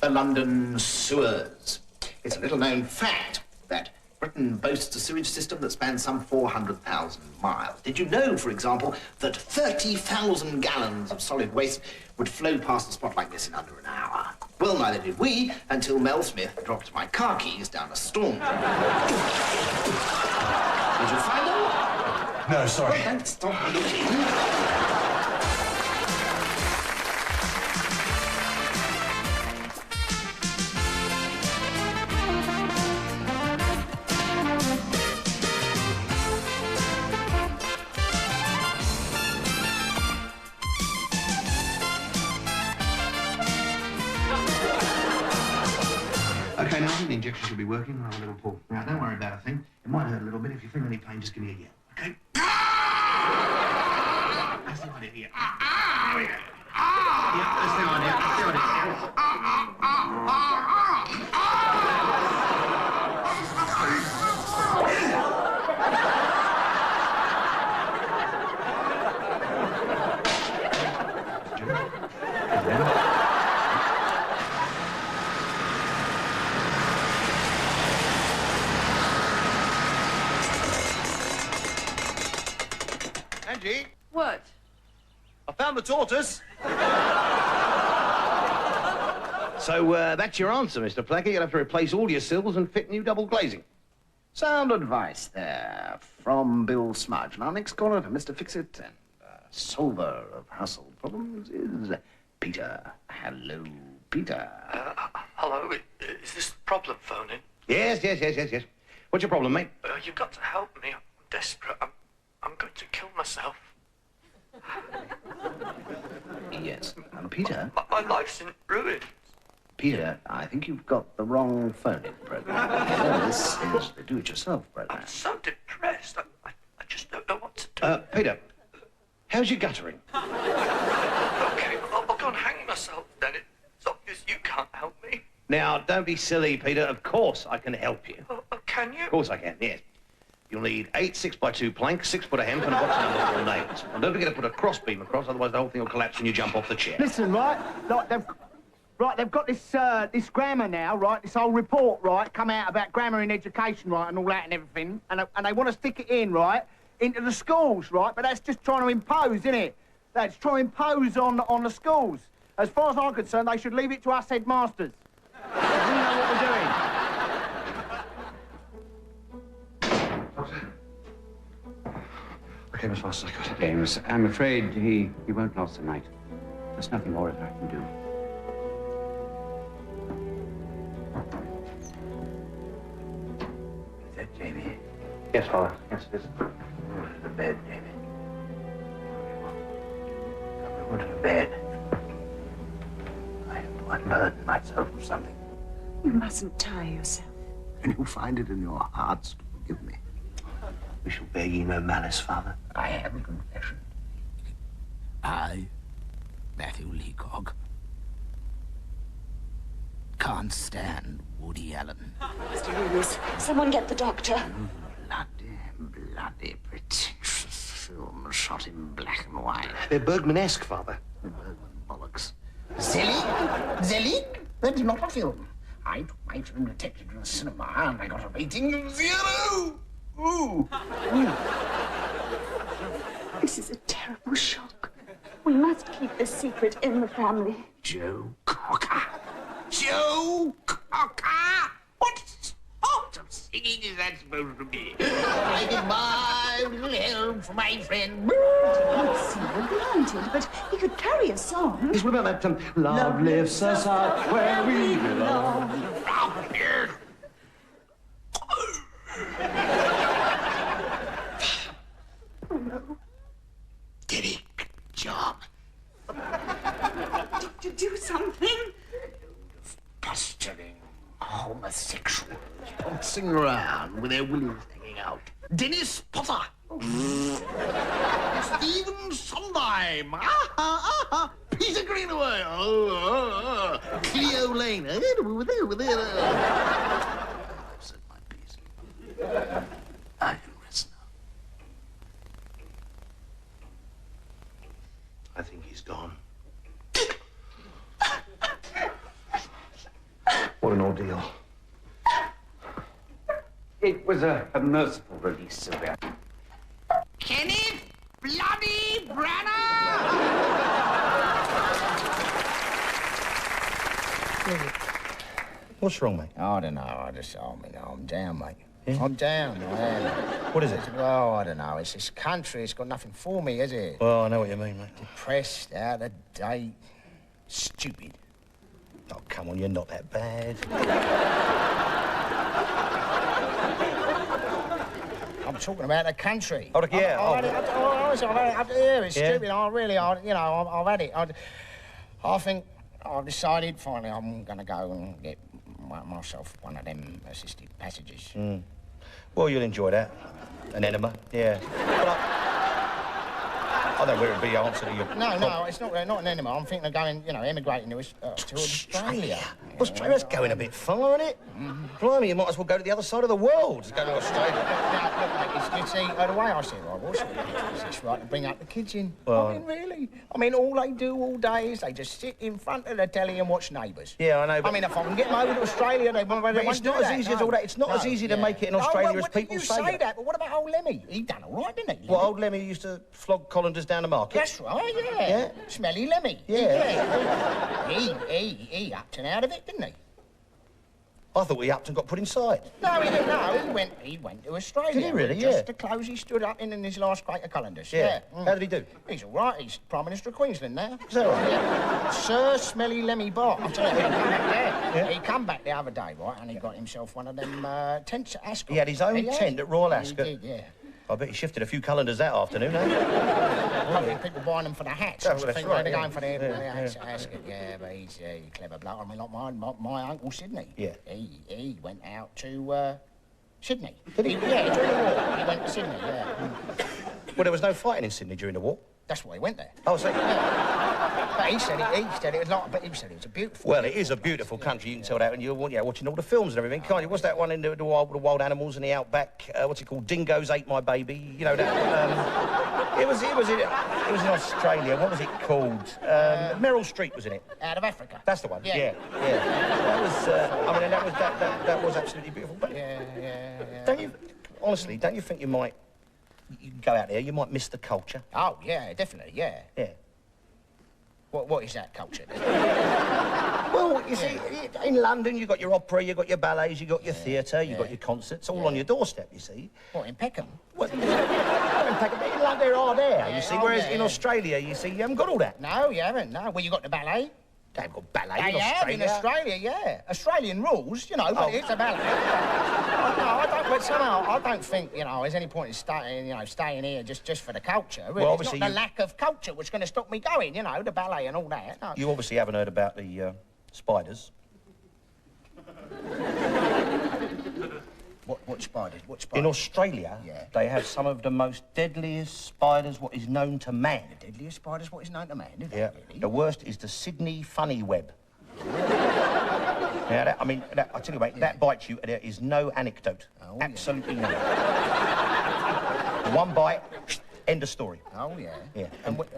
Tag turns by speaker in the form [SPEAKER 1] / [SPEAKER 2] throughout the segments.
[SPEAKER 1] the London sewers. It's a little-known fact that Britain boasts a sewage system that spans some 400,000 miles. Did you know, for example, that 30,000 gallons of solid waste would flow past a spot like this in under an hour? Well, neither did we, until Mel Smith dropped my car keys down a storm drain. Did you find them?
[SPEAKER 2] No, sorry.
[SPEAKER 1] Well, don't stop looking.
[SPEAKER 3] Okay, now I think the injection should be working. I'll have a little pull. Now, don't worry about a thing. It might hurt a little bit. If you feel any pain, just give me a yell, okay? That's the idea, yeah. There we go. Yeah, that's the idea. That's the idea.
[SPEAKER 4] Angie,
[SPEAKER 5] What?
[SPEAKER 4] I found the tortoise.
[SPEAKER 3] So, that's your answer, Mr. Plackett. You'll have to replace all your sills and fit new double glazing.
[SPEAKER 1] Sound advice there from Bill Smudge. And our next caller for Mr. Fixit and solver of household problems is Peter. Hello, Peter.
[SPEAKER 6] Hello, is this the problem phoning?
[SPEAKER 3] Yes. What's your problem, mate?
[SPEAKER 6] You've got to help me. I'm desperate. I'm going to kill myself.
[SPEAKER 1] Yes. Peter?
[SPEAKER 6] My life's in ruins.
[SPEAKER 1] Peter, I think you've got the wrong phone-in program. This is the do-it-yourself program.
[SPEAKER 6] I'm so depressed. I just don't know what to do.
[SPEAKER 3] Peter, how's your guttering?
[SPEAKER 6] Okay, I'll go and hang myself then. It's obvious you can't help me.
[SPEAKER 3] Now, don't be silly, Peter. Of course I can help you.
[SPEAKER 6] Oh, can you?
[SPEAKER 3] Of course I can, yes. You'll need 8 6x2 planks, 6 foot of hemp, and a box of number 4 nails. And don't forget to put a crossbeam across, otherwise the whole thing will collapse and you jump off the chair.
[SPEAKER 7] Listen, they've got this grammar now, right? This whole report, right, come out about grammar in education, right, and all that and everything. And they want to stick it in, right, into the schools, right? But that's just trying to impose, isn't it? That's trying to impose on the schools. As far as I'm concerned, they should leave it to us headmasters. We know what we're doing.
[SPEAKER 3] I came as fast as I could.
[SPEAKER 8] James, I'm afraid he won't last the night. There's nothing more that I can do.
[SPEAKER 1] Is that Jamie?
[SPEAKER 3] Yes, Father. Yes, it is.
[SPEAKER 1] Go to the bed, Jamie. Go to the bed. I have to unburden myself of something.
[SPEAKER 5] You mustn't tire yourself.
[SPEAKER 1] And you find it in your hearts to forgive me. We shall bear ye no malice, Father. I have a confession. I, Matthew Leacock, can't stand Woody Allen.
[SPEAKER 5] Mr. Lewis, someone get the doctor.
[SPEAKER 1] Bloody pretentious film shot in black and white.
[SPEAKER 3] They're Bergman-esque, Father.
[SPEAKER 1] Bergman bollocks. Zelig? That is not a film. I took my film detective to the cinema and I got a rating of 0. Ooh.
[SPEAKER 5] This is a terrible shock. We must keep this secret in the family.
[SPEAKER 1] Joe Cocker. Joe Cocker! What sort of singing is that supposed to be? I did my little help for my friend.
[SPEAKER 5] Yes, he would be haunted, but he could carry a song.
[SPEAKER 3] Yes, what about that, Love lifts us up where we belong.
[SPEAKER 1] From here.
[SPEAKER 5] Oh, no.
[SPEAKER 1] Did he? Job.
[SPEAKER 5] Did you do something?
[SPEAKER 1] Posturing homosexuals pouncing around with their willies hanging out. Dennis Potter. Stephen Sondheim. Peter Greenaway. Cleo Lane. Said my piece. I can rest now.
[SPEAKER 3] I think he's gone. What an ordeal.
[SPEAKER 8] It was a merciful release, Sylvia.
[SPEAKER 7] Kenneth bloody Branagh!
[SPEAKER 3] What's wrong, mate?
[SPEAKER 1] I don't know. I'm down, mate. Yeah? I'm down, I am.
[SPEAKER 3] What is it?
[SPEAKER 1] Well, I don't know. It's this country. It's got nothing for me, is it?
[SPEAKER 3] Well, I know what you mean, mate.
[SPEAKER 1] Depressed, out of date, stupid.
[SPEAKER 3] Oh, come on, you're not that bad.
[SPEAKER 1] I'm talking about the country.
[SPEAKER 3] Oh, yeah.
[SPEAKER 1] I've had it up here. It's stupid. I've had it. I think I've decided finally I'm going to go and get myself one of them assisted passages.
[SPEAKER 3] Mm. Well, you'll enjoy that. An enema, yeah. But I don't know where it'd be the answer to your...
[SPEAKER 1] No, it's not an enema. I'm thinking of going, emigrating to Australia.
[SPEAKER 3] Australia's going a bit far, isn't it? Blimey, you might as well go to the other side of the world to go to Australia.
[SPEAKER 1] Now, look, mate, you see, the way I see it, it's right to bring up the kids in.
[SPEAKER 3] Well,
[SPEAKER 1] I mean, really. I mean, all they do all day is they just sit in front of the telly and watch Neighbours.
[SPEAKER 3] Yeah, I know, but...
[SPEAKER 1] I mean, if I can get them over to Australia, they won't do that.
[SPEAKER 3] It's not as easy as all that. It's not as easy to make it in Australia as people say.
[SPEAKER 1] You say that, but what about old Lemmy? He done all right, didn't he?
[SPEAKER 3] Well, old Lemmy used to flog colanders down the market.
[SPEAKER 1] That's right, yeah. Smelly Lemmy.
[SPEAKER 3] Yeah.
[SPEAKER 1] He upped and out of it, didn't he?
[SPEAKER 3] I thought he upped and got put inside.
[SPEAKER 1] No, he didn't. No, he went to Australia.
[SPEAKER 3] Did he really?
[SPEAKER 1] Just the clothes he stood up in his last crate of colanders. Yeah.
[SPEAKER 3] How did he do?
[SPEAKER 1] He's all right. He's Prime Minister of Queensland now.
[SPEAKER 3] Is that right?
[SPEAKER 1] Yeah. Sir Smelly Lemmy Bart. I'm telling you, he come back the other day, right, and he got himself one of them tents at Ascot.
[SPEAKER 3] He had his own tent at Royal Ascot.
[SPEAKER 1] He did, yeah.
[SPEAKER 3] I bet he shifted a few colanders that afternoon, eh?
[SPEAKER 1] Probably people buying them for the hats.
[SPEAKER 3] Oh, well, that's right,
[SPEAKER 1] They're going for the hats at Ascot. Yeah, but he's a clever bloke. I mean, like my uncle Sydney.
[SPEAKER 3] Yeah.
[SPEAKER 1] He went out to Sydney.
[SPEAKER 3] Did he?
[SPEAKER 1] Yeah, during the war. He went to Sydney, yeah.
[SPEAKER 3] Well, there was no fighting in Sydney during the war.
[SPEAKER 1] That's why he went there.
[SPEAKER 3] Oh, so...
[SPEAKER 1] But he said it was like, but he said it was a beautiful...
[SPEAKER 3] Well, it is a beautiful country. You can tell that when you're watching all the films and everything, can't you? What's that one in the wild animals in the outback? What's it called? Dingoes Ate My Baby. You know that. It was in Australia. What was it called? Meryl Streep was in it.
[SPEAKER 1] Out of Africa.
[SPEAKER 3] That's the one.
[SPEAKER 1] Yeah.
[SPEAKER 3] That was. I mean, that was absolutely beautiful. But don't you think you might? You go out there, you might miss the culture.
[SPEAKER 1] Oh yeah, definitely. Yeah.
[SPEAKER 3] Yeah.
[SPEAKER 1] What is that culture?
[SPEAKER 3] Well, you see, in London, you've got your opera, you've got your ballets, you've got your theatre, you've got your concerts, all on your doorstep, you see.
[SPEAKER 1] What, in Peckham?
[SPEAKER 3] Well, in Peckham, like they are there, you see, whereas in Australia, you see, you haven't got all that.
[SPEAKER 1] No, you haven't, no. Well, you got the ballet.
[SPEAKER 3] They've got ballet
[SPEAKER 1] in Australia. In Australia, yeah. Australian rules, but it's a ballet. I don't think, there's any point in staying here just for the culture. Really. Well, obviously, it's not the lack of culture which is going to stop me going, the ballet and all that. No.
[SPEAKER 3] You obviously haven't heard about the spiders.
[SPEAKER 1] What spiders?
[SPEAKER 3] In Australia, they have some of the most deadliest spiders what is known to man.
[SPEAKER 1] The deadliest spiders what is known to man,
[SPEAKER 3] Yeah. Really? The worst is the Sydney funny web. Now, I tell you, mate, that bites you, and there is no anecdote. Oh, absolutely none. One bite, end of story.
[SPEAKER 1] Oh, yeah.
[SPEAKER 3] Yeah.
[SPEAKER 1] And what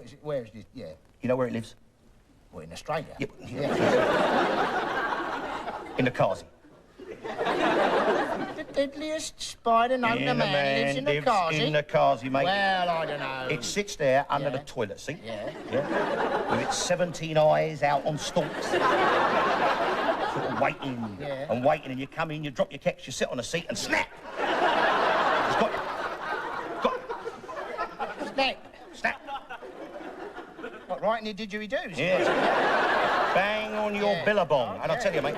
[SPEAKER 1] is it? Where is this? Yeah.
[SPEAKER 3] You know where it lives?
[SPEAKER 1] Well, in Australia?
[SPEAKER 3] Yeah. In the Kazi.
[SPEAKER 1] The deadliest spider known to man lives in the Kazi?
[SPEAKER 3] In the Kazi, mate.
[SPEAKER 1] Well, I don't know.
[SPEAKER 3] It sits there under the toilet seat. Yeah. With its 17 eyes out on stalks. Sort of waiting and waiting, and you come in, you drop your keks, you sit on the seat, and snap! It's got you. Snap!
[SPEAKER 1] What, right in your didgeridoo?
[SPEAKER 3] Yeah. Bang on your billabong. And I'll tell you, mate.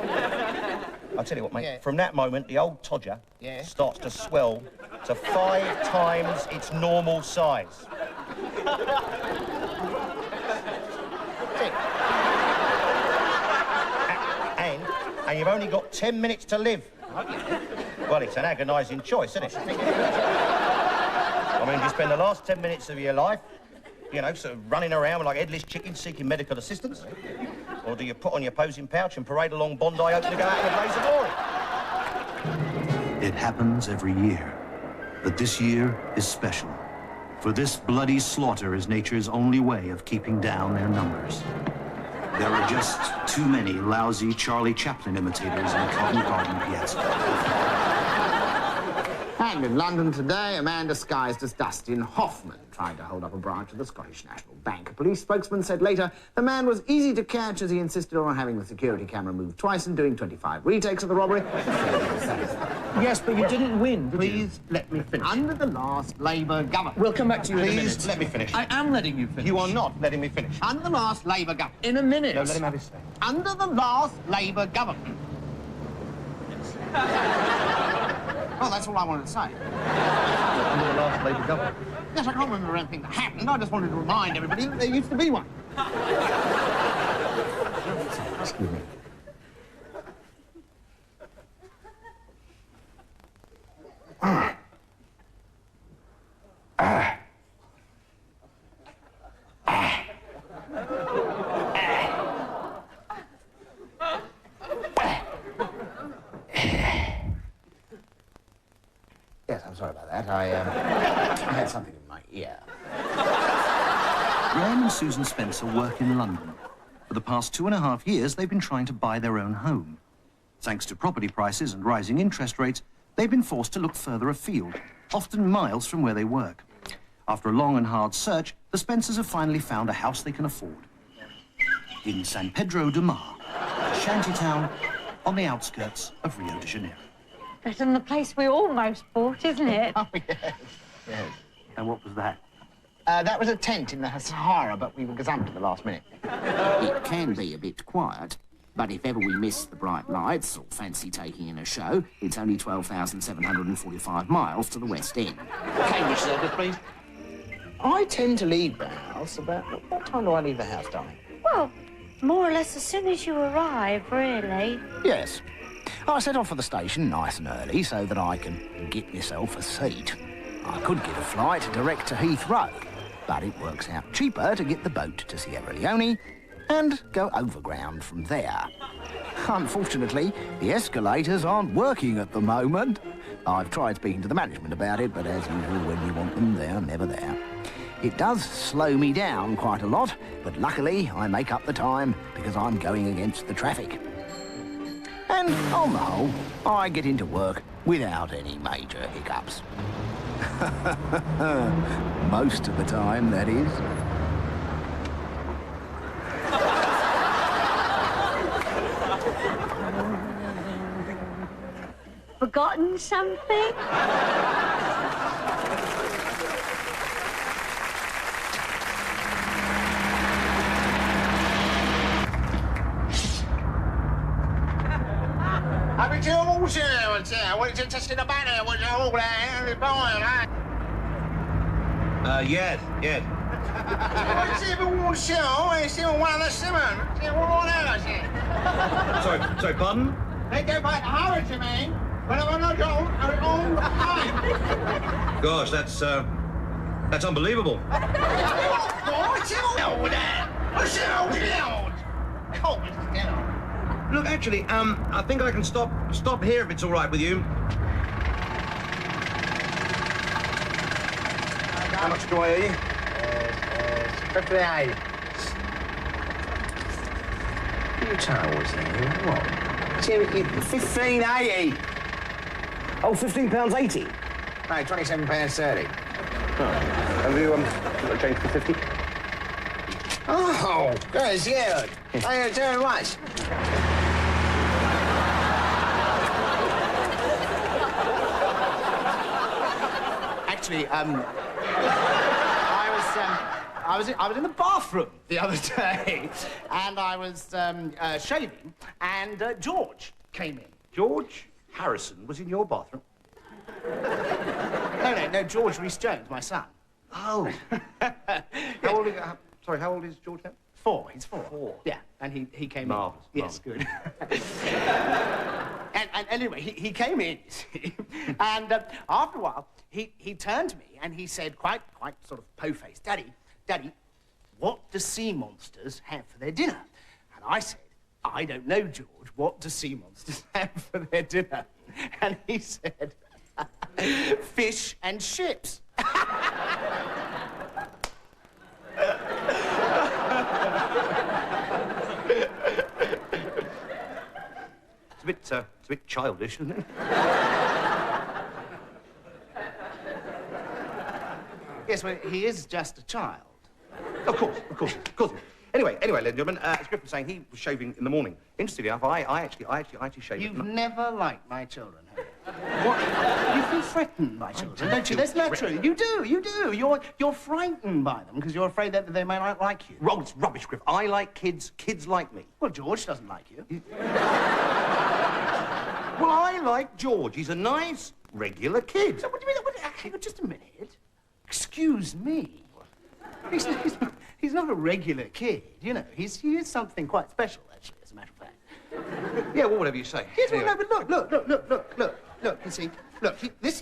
[SPEAKER 3] From that moment, the old todger starts to swell to 5 times its normal size. And you've only got 10 minutes to live. Well, it's an agonising choice, isn't it? I mean, you spend the last 10 minutes of your life, sort of running around like headless chickens seeking medical assistance? Or do you put on your posing pouch and parade along Bondi hoping to go out in a blaze of glory?
[SPEAKER 2] It happens every year, but this year is special. For this bloody slaughter is nature's only way of keeping down their numbers. There are just too many lousy Charlie Chaplin imitators in Covent Garden Piazza.
[SPEAKER 7] And in London today, a man disguised as Dustin Hoffman tried to hold up a branch of the Scottish National Bank. A police spokesman said later the man was easy to catch as he insisted on having the security camera moved twice and doing 25 retakes of the robbery.
[SPEAKER 3] Yes, but you didn't win, did
[SPEAKER 7] Please let me finish. Under the last Labour government.
[SPEAKER 3] We'll come back to you in a minute.
[SPEAKER 7] Please let me finish.
[SPEAKER 3] I am letting you finish.
[SPEAKER 7] You are not letting me finish. Under the last Labour government.
[SPEAKER 3] In a minute.
[SPEAKER 7] No, let him have his say. Under the last Labour government. Oh, that's all I wanted to say.
[SPEAKER 3] Under the last Labour government.
[SPEAKER 7] Yes, I can't remember anything that happened. I just wanted to remind everybody that there used to be one. Excuse me. Yes, I'm sorry about that. I had something in my ear.
[SPEAKER 2] Graham and Susan Spencer work in London. For the past 2.5 years, they've been trying to buy their own home. Thanks to property prices and rising interest rates, they've been forced to look further afield, often miles from where they work. After a long and hard search, the Spencers have finally found a house they can afford. In San Pedro de Mar, a shanty town on the outskirts of Rio de Janeiro.
[SPEAKER 9] Better than the place we almost bought, isn't it?
[SPEAKER 7] Oh, yes. Yes.
[SPEAKER 2] And what was that?
[SPEAKER 7] That was a tent in the Sahara, but we were gazumped at the last minute.
[SPEAKER 10] It can be a bit quiet, but if ever we miss the bright lights or fancy taking in a show, it's only 12,745 miles to the West End.
[SPEAKER 7] Cambridge service, please. I tend to leave the house about... What time do I leave the house, darling?
[SPEAKER 9] Well, more or less as soon as you arrive, really.
[SPEAKER 10] Yes. I set off for the station nice and early so that I can get myself a seat. I could get a flight direct to Heathrow, but it works out cheaper to get the boat to Sierra Leone and go overground from there. Unfortunately, the escalators aren't working at the moment. I've tried speaking to the management about it, but as usual, when you want them, they're never there. It does slow me down quite a lot, but luckily I make up the time because I'm going against the traffic. And on the whole, I get into work without any major hiccups. Most of the time, that is.
[SPEAKER 9] Forgotten something?
[SPEAKER 3] Yes. Sorry, pardon?
[SPEAKER 7] They go by the Harrods, you mean? When I'm not on time.
[SPEAKER 3] Gosh, that's unbelievable. Look, actually, I think I can stop here if it's all right with you. How much do I owe you?
[SPEAKER 7] 58.
[SPEAKER 10] You towels here, what?
[SPEAKER 7] 15.80.
[SPEAKER 10] Oh, £15.80.
[SPEAKER 7] No, £27.30.
[SPEAKER 3] Have you got a change for 50?
[SPEAKER 7] Oh, that's good. Thank you very much. Actually, I was in the bathroom the other day, and I was shaving, and George came in.
[SPEAKER 3] George Harrison was in your bathroom?
[SPEAKER 7] No, George Rhys-Jones, my son.
[SPEAKER 3] Oh. How old is... sorry, how old is George now?
[SPEAKER 7] 4. He's 4. Yeah, and he came
[SPEAKER 3] Marvellous.
[SPEAKER 7] in. Yes, good. and anyway, he came in, you see, and after a while, he turned to me and he said, quite sort of po-faced, Daddy, what do sea monsters have for their dinner? And I said, I don't know, George, what do sea monsters have for their dinner? And he said, fish and ships.
[SPEAKER 3] it's a bit childish, isn't it?
[SPEAKER 7] Yes, well, he is just a child.
[SPEAKER 3] Of course. Anyway, ladies and gentlemen, as Griff was saying, he was shaving in the morning. Interestingly enough, I actually shave.
[SPEAKER 7] You've never liked my children, have you? What? You feel threatened by children, don't you? That's not true. You do. You're frightened by them because you're afraid that they may not like you.
[SPEAKER 3] It's rubbish, Griff. I like kids. Kids like me.
[SPEAKER 7] Well, George doesn't like you.
[SPEAKER 3] Well, I like George. He's a nice, regular kid.
[SPEAKER 7] So what do you mean? Hang on just a minute. Excuse me. He's not a regular kid, you know. He is something quite special, actually, as a matter of fact.
[SPEAKER 3] Yeah, well, whatever you say.
[SPEAKER 7] Yes, well, no, but look, you see,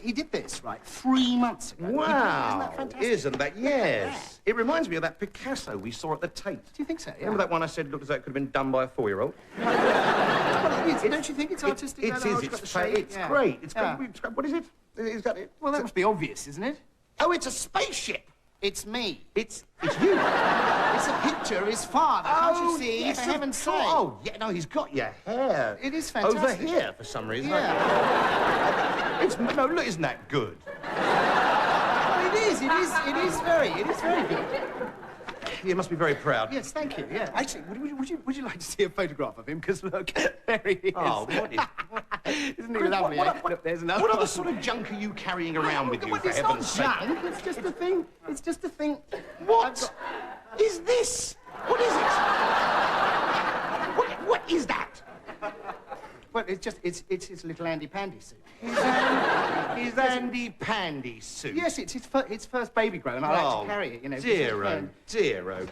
[SPEAKER 7] he did this, right, 3 months ago.
[SPEAKER 3] Wow.
[SPEAKER 7] Isn't that fantastic?
[SPEAKER 3] Isn't that? Yes. It reminds me of that Picasso we saw at the Tate.
[SPEAKER 7] Do you think so? Yeah.
[SPEAKER 3] Remember that one I said looked as though it could have been done by a 4-year-old?
[SPEAKER 7] Don't you think it's artistic?
[SPEAKER 3] It is. It's great. It's great. What is it? Is that it?
[SPEAKER 7] Well, that must be obvious, isn't it?
[SPEAKER 3] Oh, it's a spaceship.
[SPEAKER 7] It's me.
[SPEAKER 3] It's you.
[SPEAKER 7] It's a picture of his father. Can't you see?
[SPEAKER 3] Yes,
[SPEAKER 7] For heaven's sake.
[SPEAKER 3] Oh, yeah, no, he's got your hair.
[SPEAKER 7] It is fantastic.
[SPEAKER 3] Over here, for some reason.
[SPEAKER 7] Yeah.
[SPEAKER 3] Look, isn't that good?
[SPEAKER 7] Well, it is. It is very good.
[SPEAKER 3] You must be very proud.
[SPEAKER 7] Yes, thank you. Yeah. Actually, would you like to see a photograph of him? Because look, there he is.
[SPEAKER 3] Oh, what is?
[SPEAKER 7] Isn't he lovely? Look, there's another.
[SPEAKER 3] What other sort of junk are you carrying around with you?
[SPEAKER 7] It's not junk. It's just a thing. It's just a thing.
[SPEAKER 3] What is this? What is it? What is that?
[SPEAKER 7] Well, it's his little Andy Pandy suit.
[SPEAKER 3] His Andy Pandy suit.
[SPEAKER 7] Yes, it's his first baby grow, and I like to carry it. You know.
[SPEAKER 3] Dear, oh dear.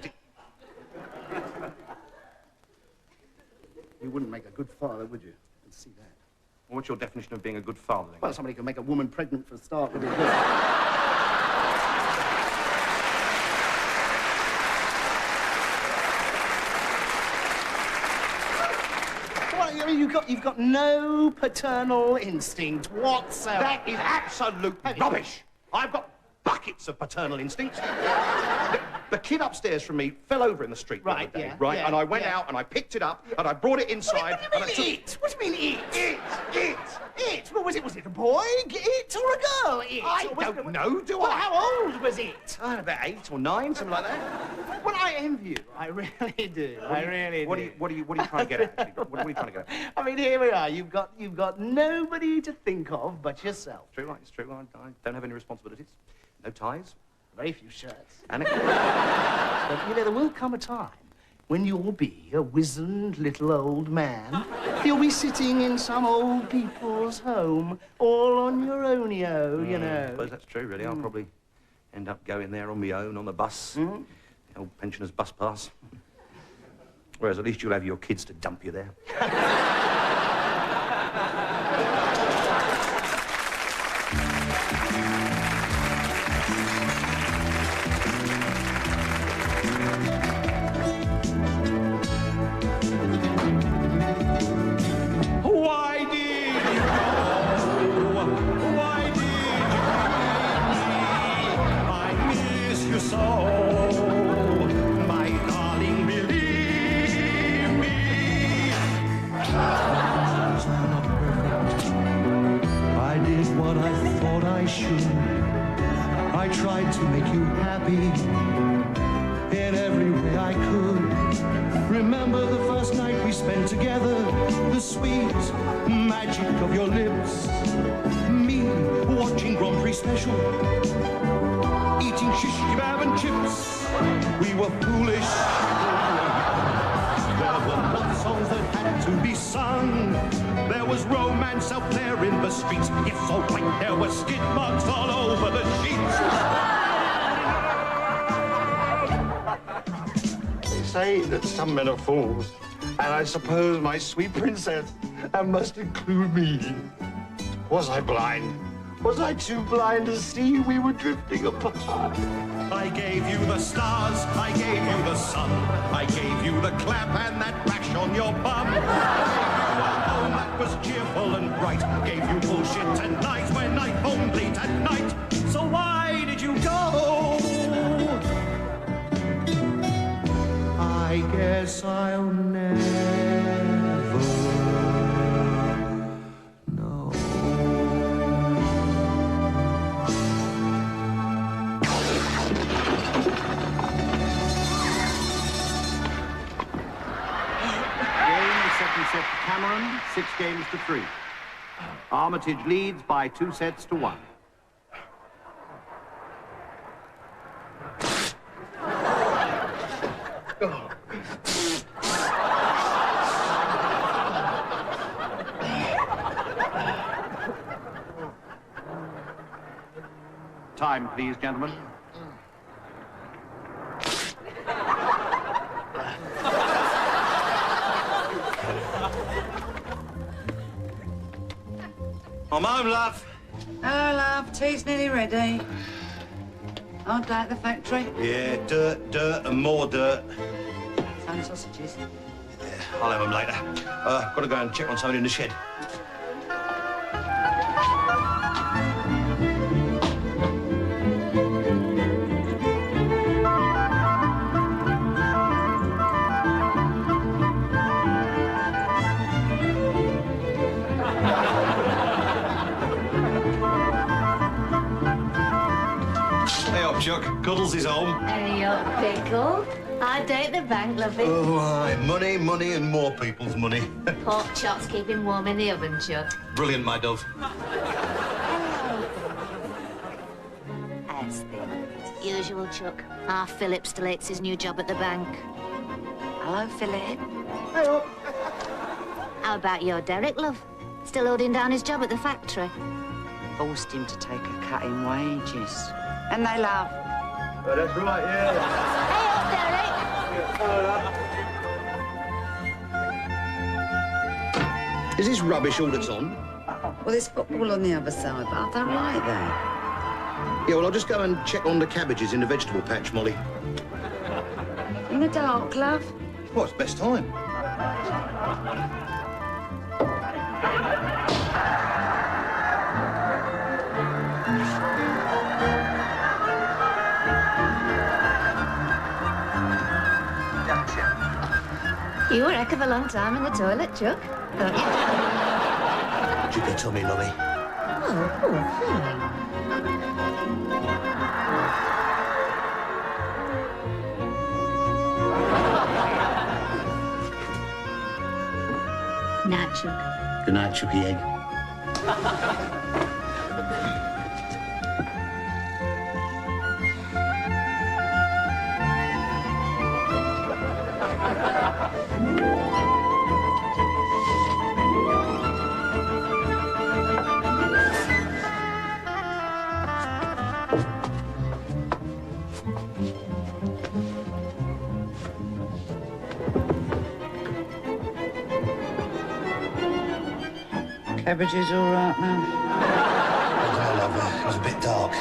[SPEAKER 7] You wouldn't make a good father, would you? I can see that.
[SPEAKER 3] What's your definition of being a good father? Then?
[SPEAKER 7] Well, somebody can make a woman pregnant for a start with his You've got no paternal instinct whatsoever.
[SPEAKER 3] That is absolute rubbish. I've got buckets of paternal instincts. The kid upstairs from me fell over in the street the other day, right? And I went out and I picked it up and I brought it inside.
[SPEAKER 7] What do you mean it? What do you mean it? It? What was it? Was it a boy? It or a girl? It?
[SPEAKER 3] I don't know, do I?
[SPEAKER 7] Well, how old was it?
[SPEAKER 3] About 8 or 9, something like that.
[SPEAKER 7] Well, I envy you. I really do. I really do.
[SPEAKER 3] What are you trying to get at? Actually? What are you trying to get at?
[SPEAKER 7] I mean, here we are. You've got nobody to think of but yourself.
[SPEAKER 3] It's true. I don't have any responsibilities. No ties.
[SPEAKER 7] Very few shirts.
[SPEAKER 3] And
[SPEAKER 7] but, you know, there will come a time when you'll be a wizened little old man. You'll be sitting in some old people's home, all on your own-io, you know.
[SPEAKER 3] I suppose that's true, really. I'll probably end up going there on my own on the bus. The old pensioner's bus pass. Whereas at least you'll have your kids to dump you there.
[SPEAKER 11] I tried to make you happy in every way I could. Remember the first night we spent together, the sweet magic of your lips, me watching Grand Prix special, eating shish kebab and chips. We were foolish. There were love songs that had to be sung. There was romance out there in the streets. Yes, all right, there were skid marks all over the sheets.
[SPEAKER 12] They say that some men are fools, and I suppose my sweet princess must include me. Was I blind? Was I too blind to see we were drifting apart?
[SPEAKER 11] I gave you the stars, I gave you the sun, I gave you the clap and that rash on your bum. Home that was cheerful and bright, gave you bullshit at night when I phoned late at night. So why did you go? I guess I'll never
[SPEAKER 2] set to Cameron, 6 games to 3. Armitage leads by 2 sets to 1. Time, please, gentlemen.
[SPEAKER 4] I'm home, love.
[SPEAKER 13] Hello, love. Tea's nearly ready. Hard day at the factory.
[SPEAKER 4] Yeah, dirt, and more dirt.
[SPEAKER 13] Some sausages.
[SPEAKER 4] I'll have them later. Got to go and check on somebody in the shed. Hey up, Chuck. Cuddles is home.
[SPEAKER 9] Hey up, Pickle. I date the bank, lovey.
[SPEAKER 4] Oh, aye. Money, money, and more people's money.
[SPEAKER 9] Pork chops keep him warm in the oven, Chuck.
[SPEAKER 4] Brilliant, my dove.
[SPEAKER 9] How's things? Usual, Chuck. Philip still hates his new job at the bank.
[SPEAKER 13] Hello, Philip.
[SPEAKER 7] Hey up.
[SPEAKER 9] How about your Derek, love? Still holding down his job at the factory?
[SPEAKER 13] Forced him to take a cut in wages. And they love.
[SPEAKER 12] Oh, that's right, yeah.
[SPEAKER 9] Hey up, Derek!
[SPEAKER 2] Is this rubbish all that's on?
[SPEAKER 13] Well, there's football on the other side, but I don't like that.
[SPEAKER 2] Yeah, well, I'll just go and check on the cabbages in the vegetable patch, Molly.
[SPEAKER 13] In the dark, love.
[SPEAKER 2] Well, it's best time.
[SPEAKER 9] You were a heck of a long time in the toilet, Chuck, don't you?
[SPEAKER 2] You can tell me, Lolly.
[SPEAKER 9] Oh, poor thing. Night, Chuck.
[SPEAKER 2] Good night, Chucky Egg.
[SPEAKER 13] Cabbages all right now?
[SPEAKER 2] I love her. It was a bit dark.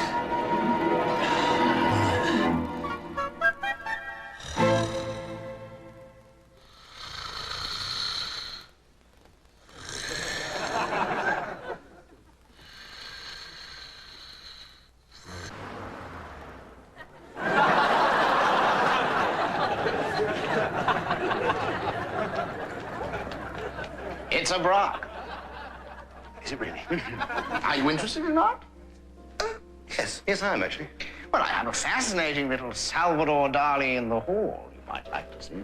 [SPEAKER 1] It's a bra. Is it really? Are you interested in art? Yes, I am actually. Well, I have a fascinating little Salvador Dali in the hall you might like to see.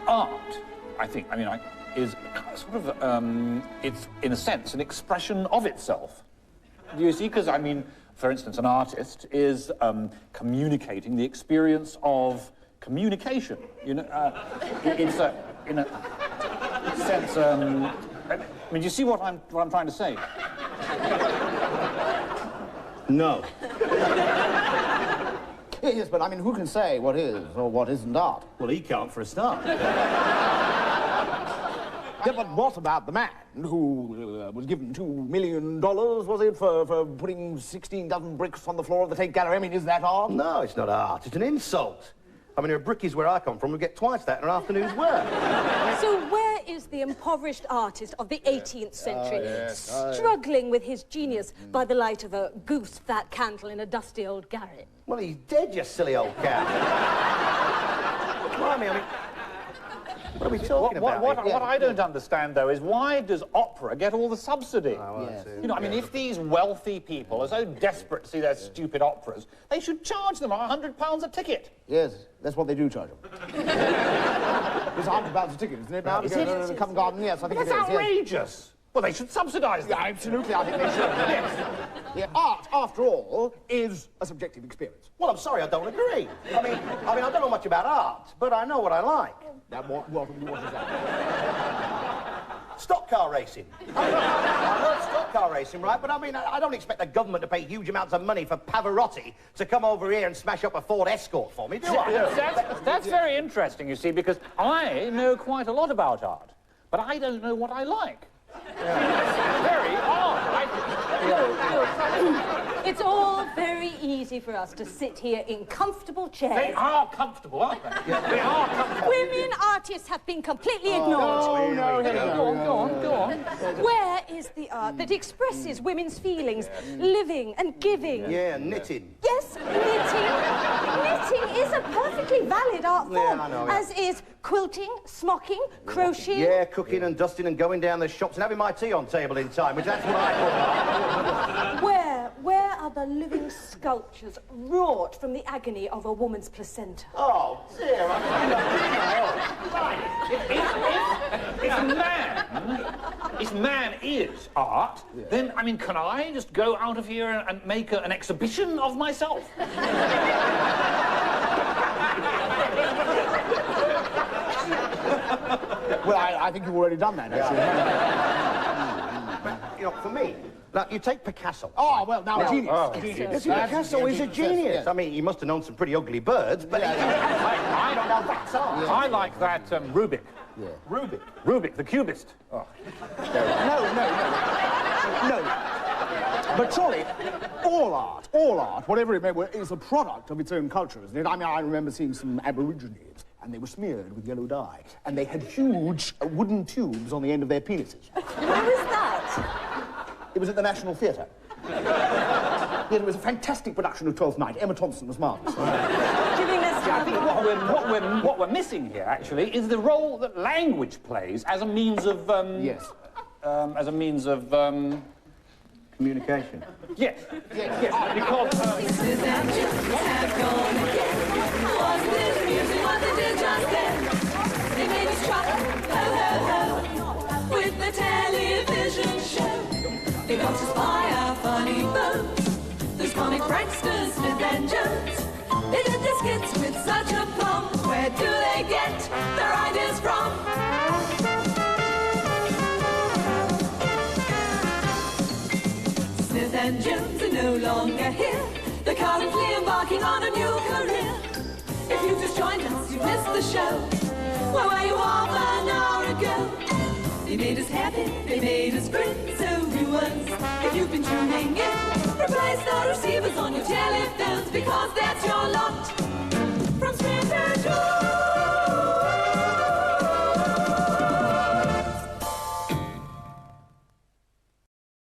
[SPEAKER 14] Art, I think, is sort of, it's in a sense an expression of itself. Do you see? Because, for instance, an artist is communicating the experience of communication. You know, it's in a sense. Do you see what I'm trying to say?
[SPEAKER 10] No. Yes, but who can say what is or what isn't art?
[SPEAKER 2] Well, he can't for a start.
[SPEAKER 10] Yeah, but what about the man who was given $2 million, was it, for putting 16 dozen bricks on the floor of the Tate Gallery? Is that art?
[SPEAKER 2] No, it's not art. It's an insult. There are brickies where I come from who get twice that in an afternoon's work.
[SPEAKER 15] So where is the impoverished artist of the 18th century, struggling with his genius by the light of a goose-fat candle in a dusty old garret?
[SPEAKER 2] Well, he's dead, you silly old cat. Well,
[SPEAKER 3] What are we talking about?
[SPEAKER 14] What I don't understand, though, is why does opera get all the subsidy? You know, I mean, if these wealthy people are so desperate to see their stupid operas, they should charge them £100 a ticket.
[SPEAKER 10] Yes, that's what they do charge them. It's £100 a ticket, isn't it? Now,
[SPEAKER 14] Is it?
[SPEAKER 10] to the Covent Garden, yes, I think
[SPEAKER 14] That's
[SPEAKER 10] it is.
[SPEAKER 14] outrageous. Yes. Well, they should subsidise them.
[SPEAKER 10] Yeah, absolutely, I think they should. Yes. Yeah, art, after all, is a subjective experience.
[SPEAKER 3] Well, I'm sorry, I don't agree. I mean, I don't know much about art, but I know what I like.
[SPEAKER 10] Now, what is that?
[SPEAKER 3] Stock car racing. I love stock car racing, right? But I don't expect the government to pay huge amounts of money for Pavarotti to come over here and smash up a Ford Escort for me, do I?
[SPEAKER 14] That's very interesting, you see, because I know quite a lot about art, but I don't know what I like. It's very odd.
[SPEAKER 15] It's all very easy for us to sit here in comfortable chairs.
[SPEAKER 14] They are comfortable, aren't they? They are comfortable.
[SPEAKER 15] Women artists have been completely ignored.
[SPEAKER 14] Go on.
[SPEAKER 15] Where is the art that expresses women's feelings, living and giving?
[SPEAKER 3] Yeah, knitting.
[SPEAKER 15] Yes, knitting. Knitting is a perfectly valid art form, as is quilting, smocking, crocheting.
[SPEAKER 3] Yeah, cooking and dusting and going down the shops and having my tea on table in time, which that's what I call art.
[SPEAKER 15] Where are the living sculptures wrought from the agony of a woman's placenta?
[SPEAKER 3] Oh, dear,
[SPEAKER 14] If man is art, then, I mean, can I just go out of here and make an exhibition of myself?
[SPEAKER 10] Well, I think you've already done that, actually.
[SPEAKER 3] But, you know, for me, now, you take Picasso.
[SPEAKER 10] Oh, well, now, a genius.
[SPEAKER 3] Yes, Picasso is a genius. Yes. I mean, he must have known some pretty ugly birds, but I don't know that's art.
[SPEAKER 14] I like that Rubik.
[SPEAKER 3] Yeah.
[SPEAKER 14] Rubik, the cubist. Oh.
[SPEAKER 10] No. But surely, all art, whatever it may be, is a product of its own culture, isn't it? I mean, I remember seeing some Aborigines, and they were smeared with yellow dye, and they had huge wooden tubes on the end of their penises.
[SPEAKER 15] Where was that?
[SPEAKER 10] It was at the National Theatre. It was a fantastic production of Twelfth Night. Emma Thompson was marvellous.
[SPEAKER 14] I think what we're missing here, actually, is the role that language plays as a means of as a means of
[SPEAKER 3] communication.
[SPEAKER 14] Yes. Because
[SPEAKER 16] they made us try, ho ho ho, with the television show. They got us by our funny bones. Those comic pranksters, Smith and Jones. They did their skits with such aplomb. Where do they get their ideas from? Smith and Jones are no longer here. They're currently embarking on a new career. If you just joined us, you've missed the show. Where were you half an hour ago? They made us happy, they made us grin. So viewers, if you've been tuning in, replace the receivers on your telephones because